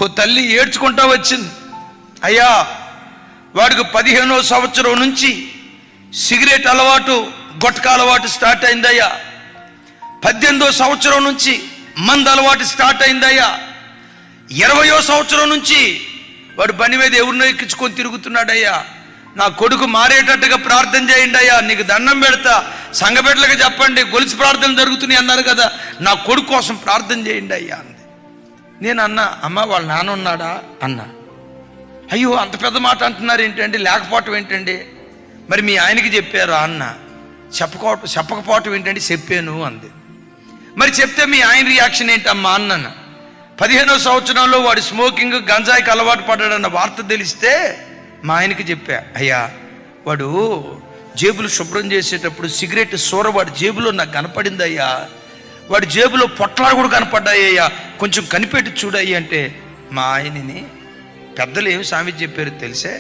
ఓ తల్లి ఏడ్చుకుంటా వచ్చింది, అయ్యా వాడికి 15వ సంవత్సరం నుంచి సిగరెట్ అలవాటు, గుట్కా అలవాటు స్టార్ట్ అయిందయ్యా. 18వ సంవత్సరం నుంచి మందు అలవాటు స్టార్ట్ అయిందయ్యా. 20వ సంవత్సరం నుంచి వాడు బండి మీద ఎవరినో ఎక్కించుకొని తిరుగుతున్నాడయ్యా. నా కొడుకు మారేటట్టుగా ప్రార్థన చేయండి అయ్యా, నీకు దండం పెడతా, సంఘబిడ్డలకు చెప్పండి, గొలుసు ప్రార్థనలు జరుగుతున్నాయి అన్నారు కదా, నా కొడుకు కోసం ప్రార్థన చేయండి అయ్యా అంది. నేను అన్నా, అమ్మ వాళ్ళ నాన్న ఉన్నాడా అన్నా. అయ్యో అంత పెద్ద మాట అంటున్నారు ఏంటండి, లేకపోవటం ఏంటండి, మరి మీ ఆయనకి చెప్పారా అన్న. చెప్పకపోవటం ఏంటండి, చెప్పాను అంది. మరి చెప్తే మీ ఆయన రియాక్షన్ ఏంటమ్మా అన్నాను. 15వ సంవత్సరంలో వాడు స్మోకింగ్, గంజాయికి అలవాటు పడ్డాడన్న వార్త తెలిస్తే మా ఆయనకి చెప్పా, అయ్యా వాడు జేబులు శుభ్రం చేసేటప్పుడు సిగరెట్ సూర వాడి జేబులో నాకు కనపడింది అయ్యా, వాడి జేబులో పొట్లాలు కూడా కనపడ్డాయ్యా, కొంచెం కనిపెట్టి చూడయ్యా అంటే మా ఆయనని పెద్దలు ఏమి సామెత చెప్పారు తెలిసే,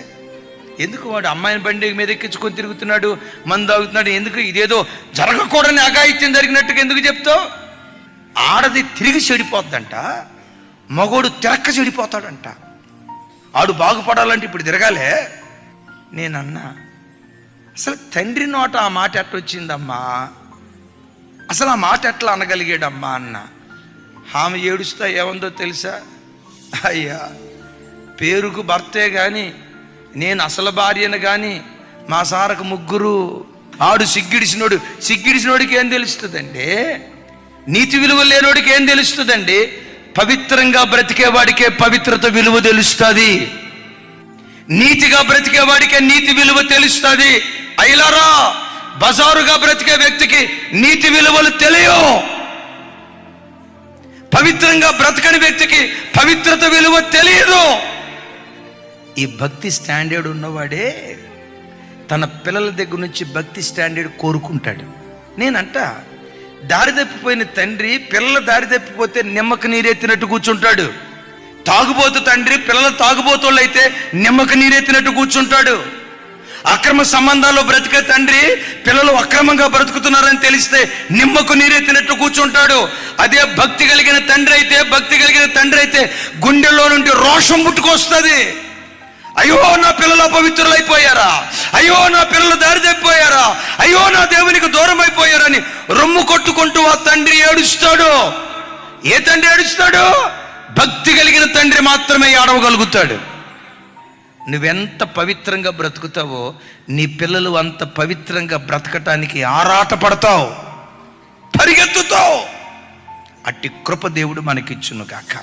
ఎందుకు వాడు అమ్మాయిని బండి మీద ఎక్కించుకొని తిరుగుతున్నాడు, మందు తాగుతున్నాడు, ఎందుకు ఇదేదో జరగకూడని అఘాయిత్యం జరిగినట్టుగా ఎందుకు చెప్తావు? ఆడది తిరిగి చెడిపోద్దంట, మగోడు తిరక్క చెడిపోతాడంట. ఆడు బాగుపడాలంటే ఇప్పుడు తిరగాలే. నేనన్నా, అసలు తండ్రి నోట ఆ మాట ఎట్లా వచ్చిందమ్మా, అసలు ఆ మాట ఎట్లా అనగలిగాడమ్మా అన్న. ఆమె ఏడుస్తా ఏముందో తెలుసా, అయ్యా పేరుకు భర్తే కానీ నేను అసలు భార్యను కానీ మా సారకు ముగ్గురు. ఆడు సిగ్గిడిసినోడికి ఏం తెలుస్తుందండి, నీతి విలువ లేనోడికి ఏం తెలుస్తుందండి? పవిత్రంగా బ్రతికేవాడికే పవిత్రత విలువ తెలుస్తుంది, నీతిగా బ్రతికేవాడికే నీతి విలువ తెలుస్తుంది. అయిలారా, బజారుగా బ్రతికే వ్యక్తికి నీతి విలువలు తెలియవు, పవిత్రంగా బ్రతకని వ్యక్తికి పవిత్రత విలువ తెలియదు. ఈ భక్తి స్టాండర్డ్ ఉన్నవాడే తన పిల్లల దగ్గర నుంచి భక్తి స్టాండర్డ్ కోరుకుంటాడు. నేనంట, దారి తప్పిపోయిన తండ్రి పిల్లల దారి తప్పిపోతే నిమ్మక నీరెత్తినట్టు కూర్చుంటాడు. తాగుబోతు తండ్రి పిల్లలు తాగుబోతుళ్ళు అయితే నిమ్మక నీరెత్తినట్టు కూర్చుంటాడు. అక్రమ సంబంధాల్లో బ్రతికే తండ్రి పిల్లలు అక్రమంగా బ్రతుకుతున్నారని తెలిస్తే నిమ్మకు నీరెత్తినట్టు కూర్చుంటాడు. అదే భక్తి కలిగిన తండ్రి అయితే గుండెల్లో నుండి రోషం పుట్టుకొస్తుంది. అయ్యో నా పిల్లలు అపవిత్రులు అయిపోయారా, అయ్యో నా పిల్లలు దారి తప్పిపోయారా, అయ్యో నా దేవునికి దూరం అయిపోయారని రొమ్ము కొట్టుకుంటూ ఆ తండ్రి ఏడుస్తాడు. ఏ తండ్రి ఏడుస్తాడు? భక్తి కలిగిన తండ్రి మాత్రమే ఏడవగలుగుతాడు. నువ్వెంత పవిత్రంగా బ్రతుకుతావో నీ పిల్లలు అంత పవిత్రంగా బ్రతకటానికి ఆరాట పడతావు, పరిగెత్తుతావు. అట్టి కృప దేవుడు మనకిచ్చును గాక.